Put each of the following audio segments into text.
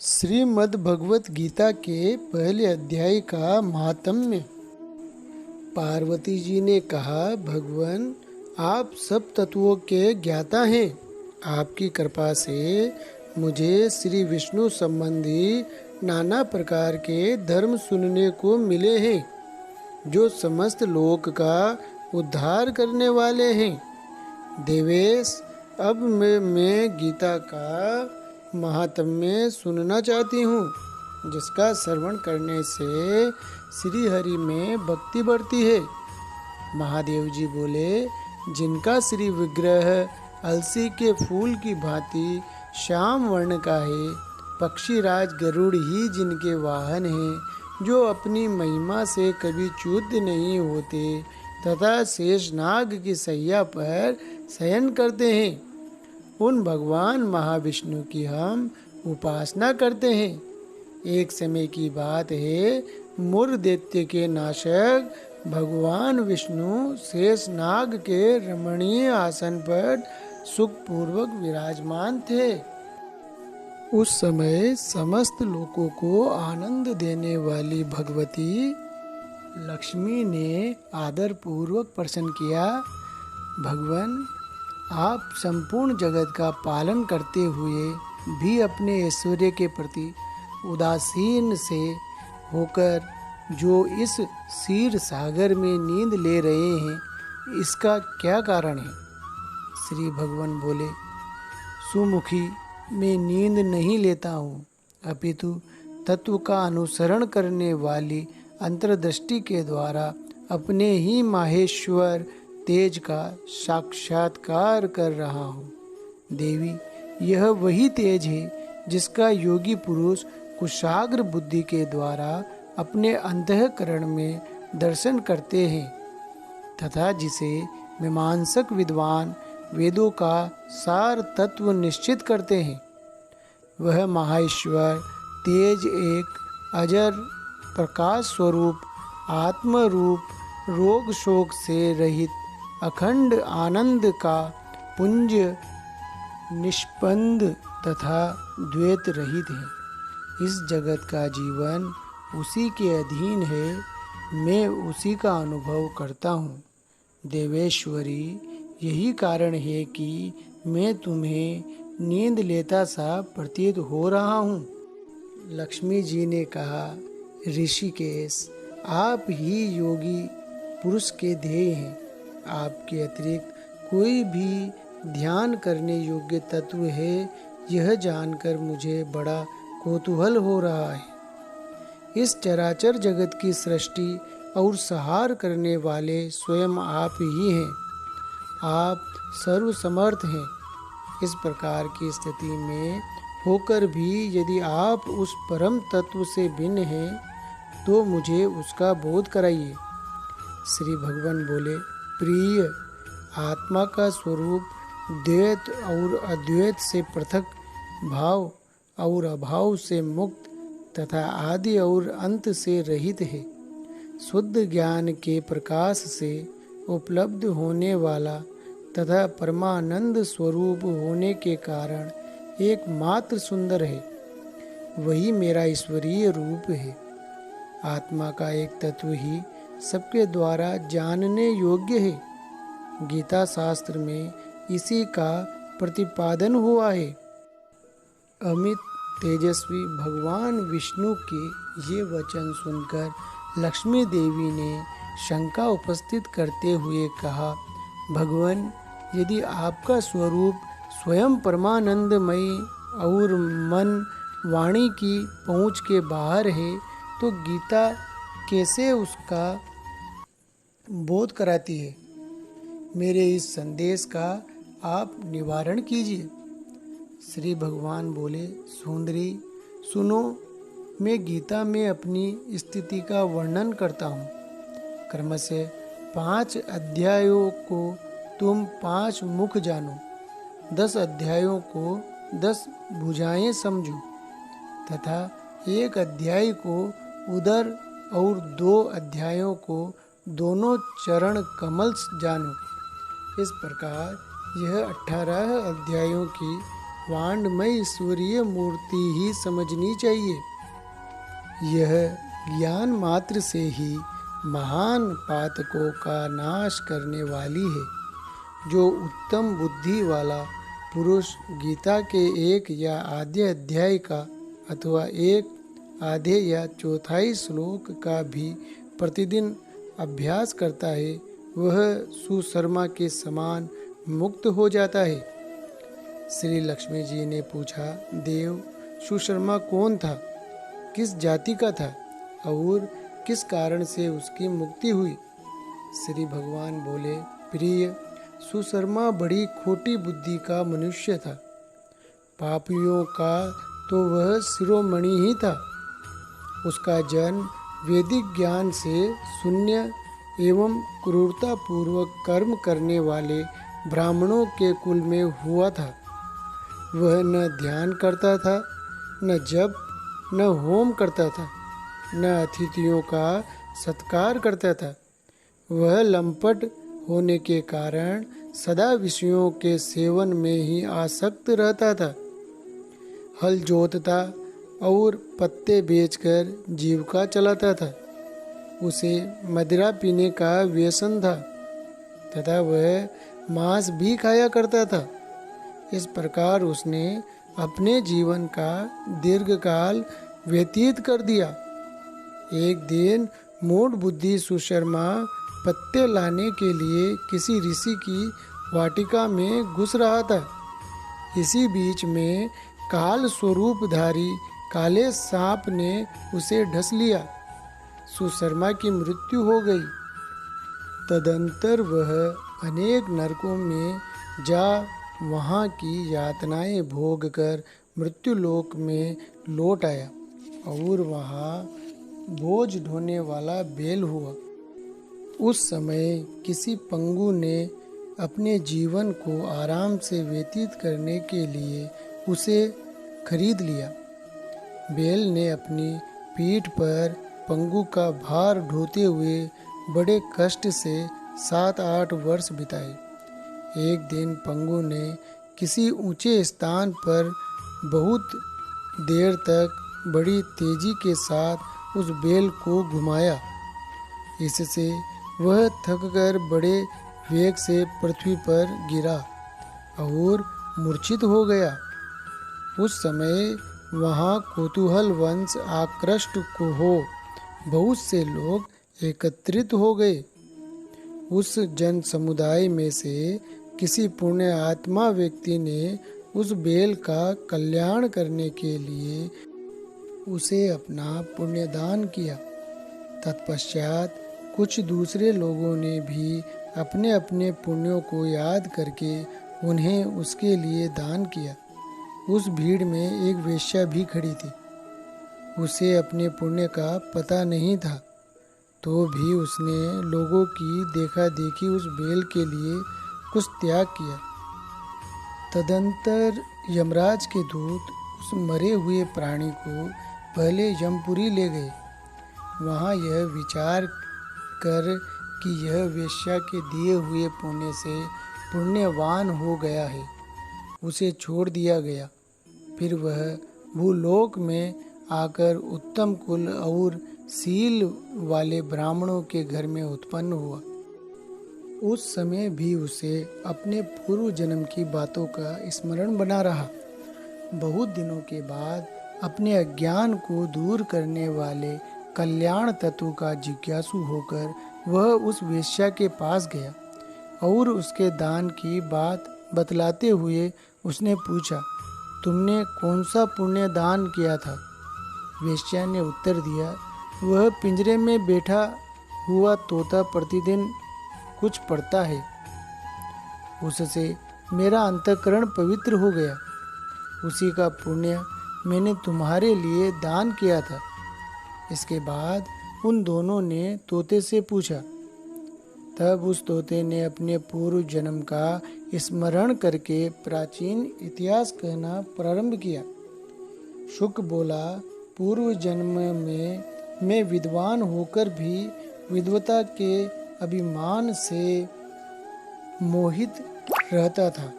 श्रीमद् भगवत गीता के पहले अध्याय का महात्म्य। पार्वती जी ने कहा, भगवान आप सब तत्वों के ज्ञाता हैं। आपकी कृपा से मुझे श्री विष्णु संबंधी नाना प्रकार के धर्म सुनने को मिले हैं, जो समस्त लोक का उद्धार करने वाले हैं। देवेश, अब मैं गीता का महात्म्य सुनना चाहती हूँ, जिसका श्रवण करने से श्री हरि में भक्ति बढ़ती है। महादेव जी बोले, जिनका श्री विग्रह अलसी के फूल की भांति श्याम वर्ण का है, पक्षीराज गरुड़ ही जिनके वाहन हैं, जो अपनी महिमा से कभी च्युत नहीं होते तथा शेषनाग की सैया पर शयन करते हैं, उन भगवान महाविष्णु की हम उपासना करते हैं। एक समय की बात है, मुर दैत्य के नाशक भगवान विष्णु शेषनाग के रमणीय आसन पर सुखपूर्वक विराजमान थे। उस समय समस्त लोगों को आनंद देने वाली भगवती लक्ष्मी ने आदर पूर्वक प्रश्न किया, भगवान आप संपूर्ण जगत का पालन करते हुए भी अपने ऐश्वर्य के प्रति उदासीन से होकर जो इस क्षीर सागर में नींद ले रहे हैं, इसका क्या कारण है? श्री भगवान बोले, सुमुखी, मैं नींद नहीं लेता हूँ, अपितु तत्व का अनुसरण करने वाली अंतर्दृष्टि के द्वारा अपने ही माहेश्वर तेज का साक्षात्कार कर रहा हूँ। देवी, यह वही तेज है जिसका योगी पुरुष कुशाग्र बुद्धि के द्वारा अपने अंतःकरण में दर्शन करते हैं तथा जिसे मीमांसक विद्वान वेदों का सार तत्व निश्चित करते हैं। वह महाईश्वर तेज एक अजर प्रकाश स्वरूप आत्म रूप रोग शोक से रहित अखंड आनंद का पुंज निष्पंद तथा द्वैत रहित है। इस जगत का जीवन उसी के अधीन है, मैं उसी का अनुभव करता हूँ। देवेश्वरी, यही कारण है कि मैं तुम्हें नींद लेता सा प्रतीत हो रहा हूँ। लक्ष्मी जी ने कहा, ऋषिकेश, आप ही योगी पुरुष के ध्येय हैं। आपके अतिरिक्त कोई भी ध्यान करने योग्य तत्व है, यह जानकर मुझे बड़ा कौतूहल हो रहा है। इस चराचर जगत की सृष्टि और संहार करने वाले स्वयं आप ही हैं। आप सर्वसमर्थ हैं। इस प्रकार की स्थिति में होकर भी यदि आप उस परम तत्व से भिन्न हैं, तो मुझे उसका बोध कराइए। श्री भगवान बोले, प्रिय, आत्मा का स्वरूप द्वैत और अद्वैत से पृथक, भाव और अभाव से मुक्त तथा आदि और अंत से रहित है। शुद्ध ज्ञान के प्रकाश से उपलब्ध होने वाला तथा परमानंद स्वरूप होने के कारण एकमात्र सुंदर है। वही मेरा ईश्वरीय रूप है। आत्मा का एक तत्व ही सबके द्वारा जानने योग्य है। गीता शास्त्र में इसी का प्रतिपादन हुआ है। अमित तेजस्वी भगवान विष्णु के ये वचन सुनकर लक्ष्मी देवी ने शंका उपस्थित करते हुए कहा, भगवान, यदि आपका स्वरूप स्वयं परमानंदमयी और मन वाणी की पहुँच के बाहर है, तो गीता कैसे उसका बोध कराती है? मेरे इस संदेश का आप निवारण कीजिए। श्री भगवान बोले, सुंदरी, सुनो, मैं गीता में अपनी स्थिति का वर्णन करता हूँ। क्रमशः 5 अध्यायों को तुम 5 मुख जानो, 10 अध्यायों को 10 भुजाएं समझो तथा 1 अध्याय को उदर और 2 अध्यायों को दोनों चरण कमल जानो। इस प्रकार यह 18 अध्यायों की ब्रह्मांडमय ईश्वरीय मूर्ति ही समझनी चाहिए। यह ज्ञान मात्र से ही महान पातकों का नाश करने वाली है। जो उत्तम बुद्धि वाला पुरुष गीता के एक या आधे अध्याय का अथवा एक आधे या चौथाई श्लोक का भी प्रतिदिन अभ्यास करता है, वह सुशर्मा के समान मुक्त हो जाता है। श्री लक्ष्मी जी ने पूछा, देव, सुशर्मा कौन था, किस जाति का था और किस कारण से उसकी मुक्ति हुई? श्री भगवान बोले, प्रिय, सुशर्मा बड़ी खोटी बुद्धि का मनुष्य था। पापियों का तो वह शिरोमणि ही था। उसका जन्म वैदिक ज्ञान से शून्य एवं क्रूरता पूर्वक कर्म करने वाले ब्राह्मणों के कुल में हुआ था। वह न ध्यान करता था, न जप, न होम करता था, न अतिथियों का सत्कार करता था। वह लंपट होने के कारण सदा विषयों के सेवन में ही आसक्त रहता था। हल जोतता और पत्ते बेचकर जीविका चलाता था। उसे मदिरा पीने का व्यसन था तथा वह मांस भी खाया करता था। इस प्रकार उसने अपने जीवन का दीर्घकाल व्यतीत कर दिया। एक दिन मूढ़ बुद्धि सुशर्मा पत्ते लाने के लिए किसी ऋषि की वाटिका में घुस रहा था। इसी बीच में काल स्वरूपधारी काले सांप ने उसे डस लिया। सुशर्मा की मृत्यु हो गई। तदंतर वह अनेक नरकों में जा वहाँ की यातनाएं भोग कर मृत्युलोक में लौट आया और वहाँ बोझ ढोने वाला बैल हुआ। उस समय किसी पंगु ने अपने जीवन को आराम से व्यतीत करने के लिए उसे खरीद लिया। बैल ने अपनी पीठ पर पंगु का भार ढोते हुए बड़े कष्ट से 7-8 वर्ष बिताए। एक दिन पंगु ने किसी ऊंचे स्थान पर बहुत देर तक बड़ी तेजी के साथ उस बैल को घुमाया। इससे वह थककर बड़े वेग से पृथ्वी पर गिरा और मूर्छित हो गया। उस समय वहाँ कौतूहल वंश आकृष्ट हो बहुत से लोग एकत्रित हो गए। उस जन समुदाय में से किसी पुण्य आत्मा व्यक्ति ने उस बैल का कल्याण करने के लिए उसे अपना पुण्यदान किया। तत्पश्चात कुछ दूसरे लोगों ने भी अपने अपने पुण्यों को याद करके उन्हें उसके लिए दान किया। उस भीड़ में एक वेश्या भी खड़ी थी। उसे अपने पुण्य का पता नहीं था, तो भी उसने लोगों की देखा देखी उस बैल के लिए कुछ त्याग किया। तदंतर यमराज के दूत उस मरे हुए प्राणी को पहले यमपुरी ले गए। वहाँ यह विचार कर कि यह वेश्या के दिए हुए पुण्य से पुण्यवान हो गया है, उसे छोड़ दिया गया। फिर वह भूलोक में आकर उत्तम कुल और शील वाले ब्राह्मणों के घर में उत्पन्न हुआ। उस समय भी उसे अपने पूर्व जन्म की बातों का स्मरण बना रहा। बहुत दिनों के बाद अपने अज्ञान को दूर करने वाले कल्याण तत्व का जिज्ञासु होकर वह उस वेश्या के पास गया और उसके दान की बात बतलाते हुए उसने पूछा, तुमने कौन सा पुण्य दान किया था? वेश्या ने उत्तर दिया, वह पिंजरे में बैठा हुआ तोता प्रतिदिन कुछ पढ़ता है, उससे मेरा अंतःकरण पवित्र हो गया। उसी का पुण्य मैंने तुम्हारे लिए दान किया था। इसके बाद उन दोनों ने तोते से पूछा। तब उस तोते ने अपने पूर्व जन्म का स्मरण करके प्राचीन इतिहास कहना प्रारंभ किया। शुक बोला, पूर्व जन्म में मैं विद्वान होकर भी विद्वता के अभिमान से मोहित रहता था।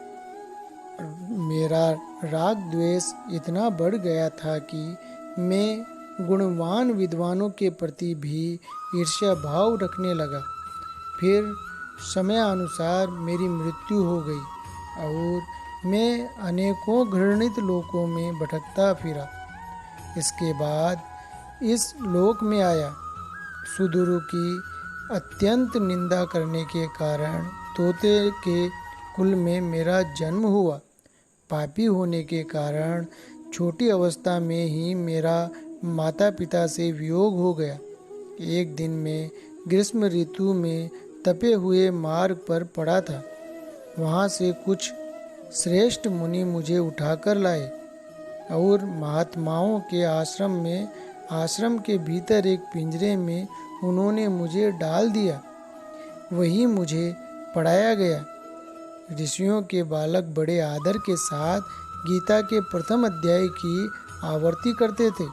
मेरा राग द्वेष इतना बढ़ गया था कि मैं गुणवान विद्वानों के प्रति भी ईर्ष्या भाव रखने लगा। फिर समयानुसार मेरी मृत्यु हो गई और मैं अनेकों घृणित लोकों में भटकता फिरा। इसके बाद इस लोक में आया। सुदूरों की अत्यंत निंदा करने के कारण तोते के कुल में मेरा जन्म हुआ। पापी होने के कारण छोटी अवस्था में ही मेरा माता पिता से वियोग हो गया। एक दिन मैं ग्रीष्म ऋतु में तपे हुए मार्ग पर पड़ा था। वहाँ से कुछ श्रेष्ठ मुनि मुझे उठाकर लाए और महात्माओं के आश्रम के भीतर एक पिंजरे में उन्होंने मुझे डाल दिया। वहीं मुझे पढ़ाया गया। ऋषियों के बालक बड़े आदर के साथ गीता के प्रथम अध्याय की आवर्ती करते थे।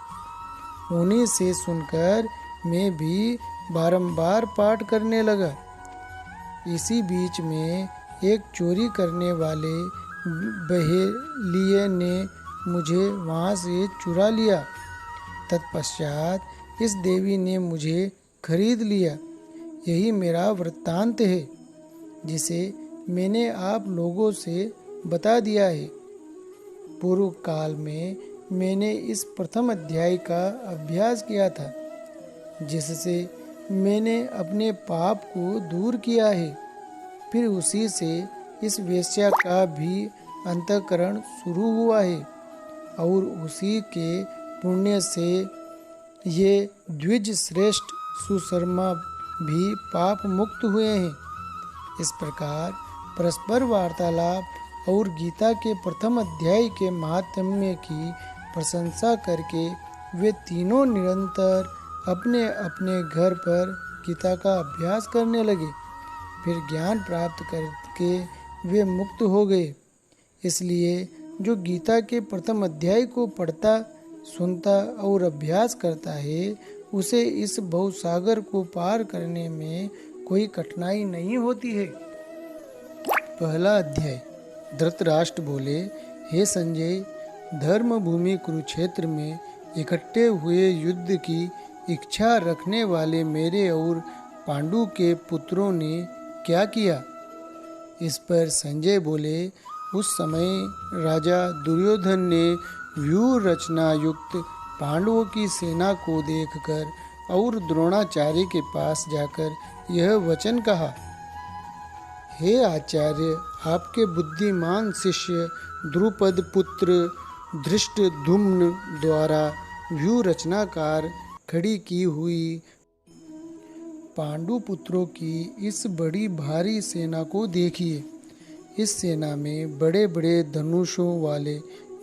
उन्हीं से सुनकर मैं भी बारंबार पाठ करने लगा। इसी बीच में एक चोरी करने वाले बहेलिये ने मुझे वहाँ से चुरा लिया। तत्पश्चात इस देवी ने मुझे खरीद लिया। यही मेरा वृत्तांत है, जिसे मैंने आप लोगों से बता दिया है। पूर्व काल में मैंने इस प्रथम अध्याय का अभ्यास किया था, जिससे मैंने अपने पाप को दूर किया है। फिर उसी से इस वेश्या का भी अंतःकरण शुरू हुआ है और उसी के पुण्य से ये द्विज श्रेष्ठ सुशर्मा भी पाप मुक्त हुए हैं। इस प्रकार परस्पर वार्तालाप और गीता के प्रथम अध्याय के महात्म्य की प्रशंसा करके वे तीनों निरंतर अपने अपने घर पर गीता का अभ्यास करने लगे। फिर ज्ञान प्राप्त करके वे मुक्त हो गए। इसलिए जो गीता के प्रथम अध्याय को पढ़ता, सुनता और अभ्यास करता है, उसे इस भवसागर को पार करने में कोई कठिनाई नहीं होती है। पहला अध्याय। धृतराष्ट्र बोले, हे संजय, धर्म भूमि कुरुक्षेत्र में इकट्ठे हुए युद्ध की इच्छा रखने वाले मेरे और पांडु के पुत्रों ने क्या किया? इस पर संजय बोले, उस समय राजा दुर्योधन ने व्यूह रचना युक्त पांडवों की सेना को देखकर और द्रोणाचार्य के पास जाकर यह वचन कहा, हे आचार्य, आपके बुद्धिमान शिष्य द्रुपद पुत्र धृष्टद्युम्न द्वारा व्यूह रचनाकार खड़ी की हुई पांडु पुत्रों की इस बड़ी भारी सेना को देखिए। इस सेना में बड़े बड़े धनुषों वाले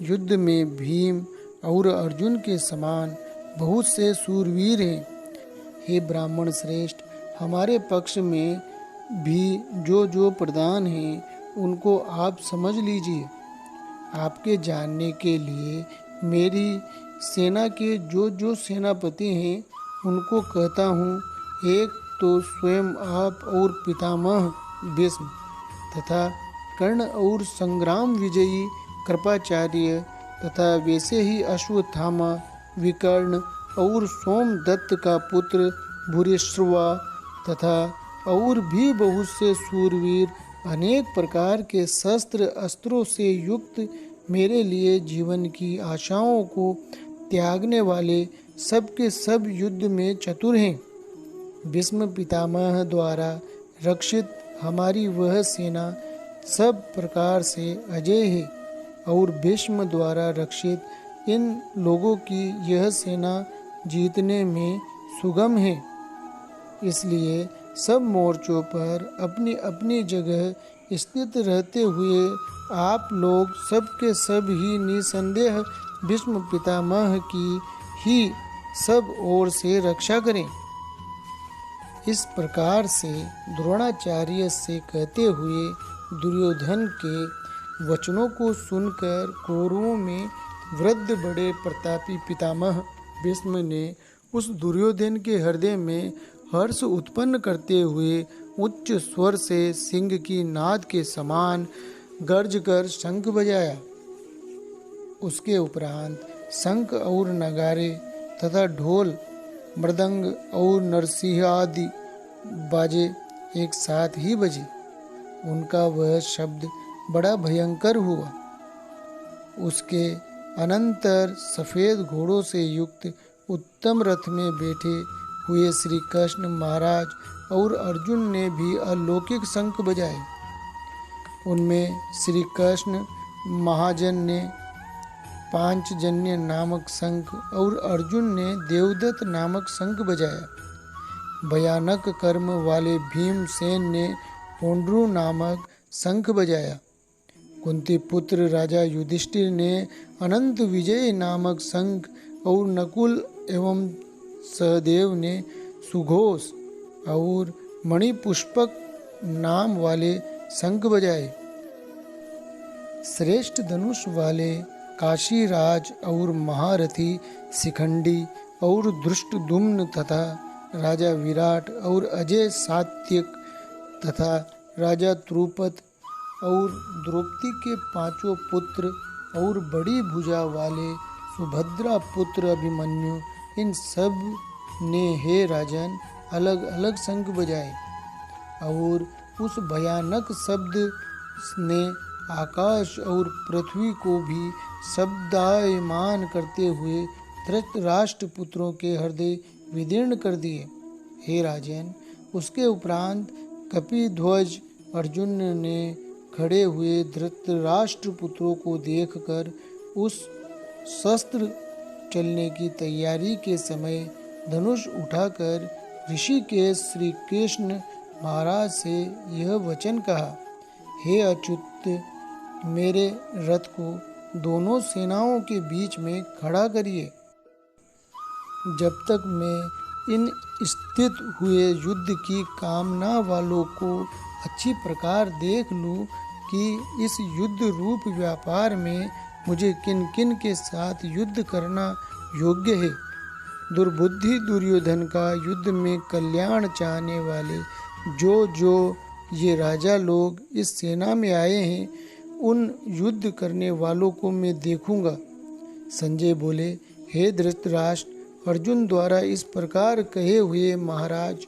युद्ध में भीम और अर्जुन के समान बहुत से सूरवीर हैं। हे ब्राह्मण श्रेष्ठ, हमारे पक्ष में भी जो प्रधान हैं उनको आप समझ लीजिए। आपके जानने के लिए मेरी सेना के जो सेनापति हैं उनको कहता हूँ। एक तो स्वयं आप और पितामह भीष्म तथा कर्ण और संग्राम विजयी कृपाचार्य तथा वैसे ही अश्वत्थामा, विकर्ण और सोमदत्त का पुत्र भूरिश्रवा तथा और भी बहुत से सूरवीर अनेक प्रकार के शस्त्र अस्त्रों से युक्त मेरे लिए जीवन की आशाओं को त्यागने वाले सबके सब युद्ध में चतुर हैं। भीष्म पितामह द्वारा रक्षित हमारी वह सेना सब प्रकार से अजय है और भीष्म द्वारा रक्षित इन लोगों की यह सेना जीतने में सुगम है। इसलिए सब मोर्चों पर अपनी अपनी जगह स्थित रहते हुए आप लोग सबके सब ही निसंदेह भीष्म पितामह की ही सब ओर से रक्षा करें। इस प्रकार से द्रोणाचार्य से कहते हुए दुर्योधन के वचनों को सुनकर कौरवों में वृद्ध बड़े प्रतापी पितामह भीष्म ने उस दुर्योधन के हृदय में हर्ष उत्पन्न करते हुए उच्च स्वर से सिंह की नाद के समान गर्ज कर शंख बजाया। उसके उपरांत शंख और नगारे तथा ढोल, मृदंग और नरसिंह आदि बाजे एक साथ ही बजे। उनका वह शब्द बड़ा भयंकर हुआ। उसके अनंतर सफेद घोड़ों से युक्त उत्तम रथ में बैठे हुए श्री कृष्ण महाराज और अर्जुन ने भी अलौकिक शंख बजाए। उनमें श्री कृष्ण महाजन ने पांचजन्य नामक शंख और अर्जुन ने देवदत्त नामक शंख बजाया। भयानक कर्म वाले भीमसेन ने पोंड्रू नामक शंख बजाया। कुंती पुत्र राजा युधिष्ठिर ने अनंत विजय नामक शंख और नकुल एवं सहदेव ने सुघोष और मणिपुष्पक नाम वाले शंख बजाए। श्रेष्ठ धनुष वाले काशीराज और महारथी शिखंडी और धृष्टद्युम्न तथा राजा विराट और अजय सात्यक तथा राजा द्रुपद और द्रौपदी के पांचों पुत्र और बड़ी भुजा वाले सुभद्रा पुत्र अभिमन्यु, इन सब ने हे राजन अलग अलग शंख बजाए। और उस भयानक शब्द ने आकाश और पृथ्वी को भी शब्दायमान करते हुए धृतराष्ट्र पुत्रों के हृदय विदीर्ण कर दिए। हे राजन, उसके उपरांत कपिध्वज अर्जुन ने खड़े हुए धृतराष्ट्र पुत्रों को देखकर उस शस्त्र चलने की तैयारी के समय धनुष उठाकर ऋषिकेश श्री कृष्ण महाराज से यह वचन कहा, हे अच्युत, मेरे रथ को दोनों सेनाओं के बीच में खड़ा करिए। जब तक मैं इन स्थित हुए युद्ध की कामना वालों को अच्छी प्रकार देख लूं कि इस युद्ध रूप व्यापार में मुझे किन किन के साथ युद्ध करना योग्य है। दुर्बुद्धि दुर्योधन का युद्ध में कल्याण चाहने वाले जो ये राजा लोग इस सेना में आए हैं, उन युद्ध करने वालों को मैं देखूंगा। संजय बोले, हे धृतराष्ट्र, अर्जुन द्वारा इस प्रकार कहे हुए महाराज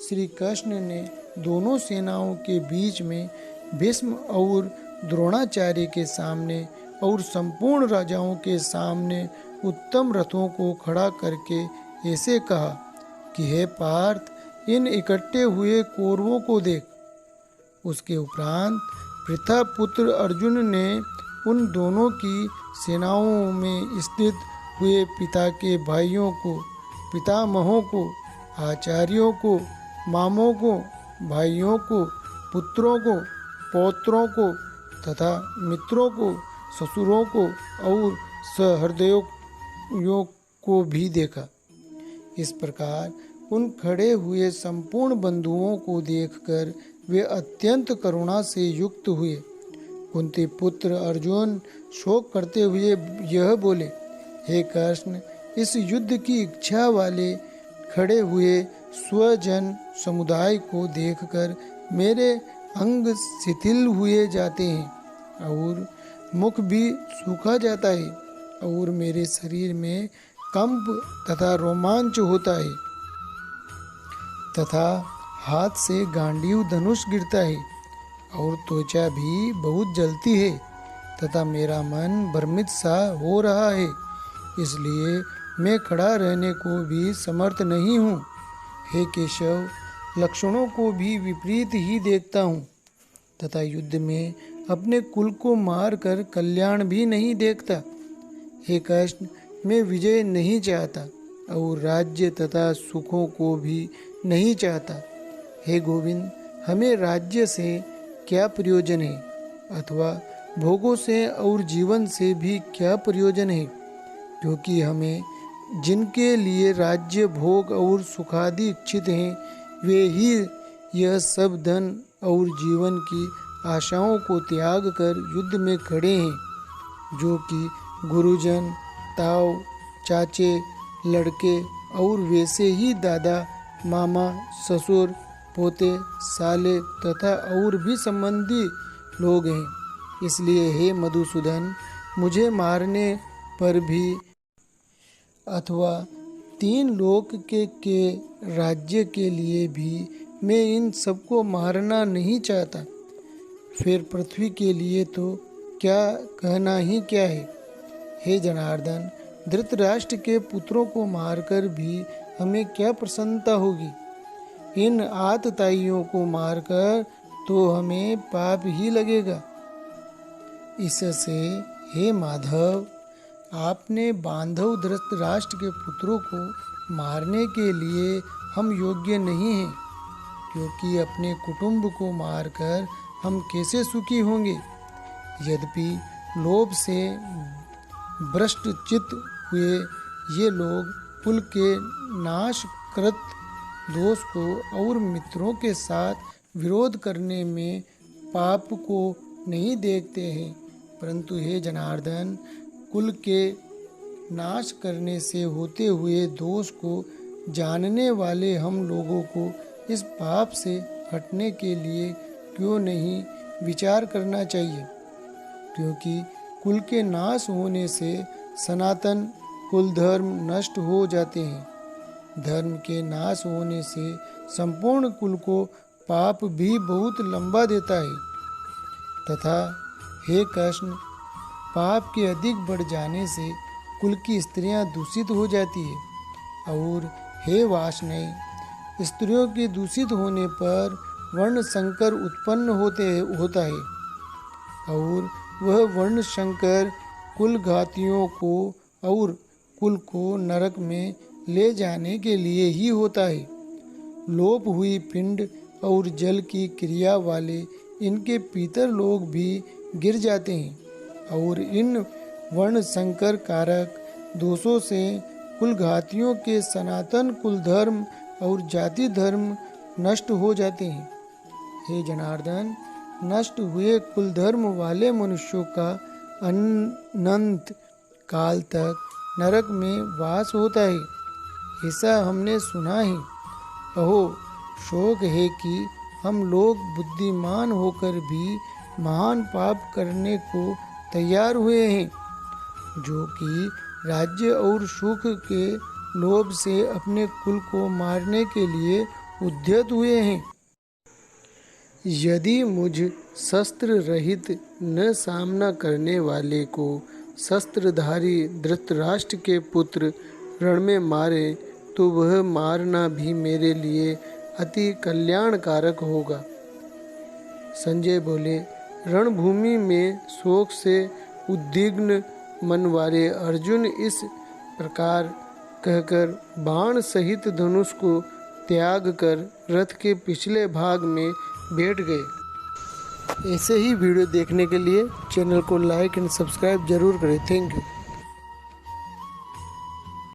श्री कृष्ण ने दोनों सेनाओं के बीच में भीष्म और द्रोणाचार्य के सामने और संपूर्ण राजाओं के सामने उत्तम रथों को खड़ा करके ऐसे कहा कि हे पार्थ, इन इकट्ठे हुए कौरवों को देख। उसके उपरांत पृथा पुत्र अर्जुन ने उन दोनों की सेनाओं में स्थित हुए पिता के भाइयों को, पितामहों को, आचार्यों को, मामों को, भाइयों को, पुत्रों को, पौत्रों को तथा मित्रों को, ससुरों को और सहृदयों को भी देखा। इस प्रकार उन खड़े हुए संपूर्ण बंधुओं को देखकर वे अत्यंत करुणा से युक्त हुए। कुंती पुत्र अर्जुन शोक करते हुए यह बोले, हे कृष्ण, इस युद्ध की इच्छा वाले खड़े हुए स्वजन समुदाय को देखकर मेरे अंग शिथिल हुए जाते हैं और मुख भी सूखा जाता है और मेरे शरीर में कंप तथा रोमांच होता है तथा हाथ से गांडीव धनुष गिरता है और त्वचा भी बहुत जलती है तथा मेरा मन भ्रमित सा हो रहा है, इसलिए मैं खड़ा रहने को भी समर्थ नहीं हूँ। हे केशव, लक्षणों को भी विपरीत ही देखता हूँ तथा युद्ध में अपने कुल को मार कर कल्याण भी नहीं देखता। हे कृष्ण, मैं विजय नहीं चाहता और राज्य तथा सुखों को भी नहीं चाहता। हे गोविंद, हमें राज्य से क्या प्रयोजन है अथवा भोगों से और जीवन से भी क्या प्रयोजन है, क्योंकि हमें जिनके लिए राज्य भोग और सुखादि इच्छित हैं, वे ही यह सब धन और जीवन की आशाओं को त्याग कर युद्ध में खड़े हैं, जो कि गुरुजन, ताऊ, चाचे, लड़के और वैसे ही दादा, मामा, ससुर, पोते, साले तथा और भी संबंधी लोग हैं। इसलिए हे मधुसूदन, मुझे मारने पर भी अथवा 3 लोक के राज्य के लिए भी मैं इन सबको मारना नहीं चाहता। फिर पृथ्वी के लिए तो क्या कहना ही क्या है। हे जनार्दन, धृतराष्ट्र के पुत्रों को मारकर भी हमें क्या प्रसन्नता होगी। इन आतताइयों को मारकर तो हमें पाप ही लगेगा। इससे हे माधव, आपने बांधव धृतराष्ट्र के पुत्रों को मारने के लिए हम योग्य नहीं हैं, क्योंकि अपने कुटुंब को मारकर हम कैसे सुखी होंगे। यद्यपि लोभ से भ्रष्ट चित्त हुए ये लोग कुल के नाशकृत दोष को और मित्रों के साथ विरोध करने में पाप को नहीं देखते हैं, परंतु हे जनार्दन, कुल के नाश करने से होते हुए दोष को जानने वाले हम लोगों को इस पाप से हटने के लिए क्यों नहीं विचार करना चाहिए, क्योंकि कुल के नाश होने से सनातन कुल धर्म नष्ट हो जाते हैं। धर्म के नाश होने से संपूर्ण कुल को पाप भी बहुत लंबा देता है। तथा हे कृष्ण, पाप के अधिक बढ़ जाने से कुल की स्त्रियां दूषित हो जाती है। और हे वासनय, स्त्रियों के दूषित होने पर वर्ण संकर उत्पन्न होता है और वह वर्ण संकर कुल घातियों को और कुल को नरक में ले जाने के लिए ही होता है। लोप हुई पिंड और जल की क्रिया वाले इनके पीतर लोग भी गिर जाते हैं और इन वर्ण संकर कारक दोषों से कुल घातियों के सनातन कुल धर्म और जाति धर्म नष्ट हो जाते हैं। हे जनार्दन, नष्ट हुए कुल धर्म वाले मनुष्यों का अनंत काल तक नरक में वास होता है, ऐसा हमने सुना है। अहो, शोक है कि हम लोग बुद्धिमान होकर भी महान पाप करने को तैयार हुए हैं, जो कि राज्य और सुख के लोभ से अपने कुल को मारने के लिए उद्यत हुए हैं। यदि मुझ शस्त्र रहित न सामना करने वाले को शस्त्रधारी धृतराष्ट्र के पुत्र रण में मारे, तो वह मारना भी मेरे लिए अति कल्याणकारक होगा। संजय बोले, रणभूमि में शोक से उद्विग्न मन वाले अर्जुन इस प्रकार कहकर बाण सहित धनुष को त्याग कर रथ के पिछले भाग में बैठ गए। ऐसे ही वीडियो देखने के लिए चैनल को लाइक एंड सब्सक्राइब जरूर करें। Thank you.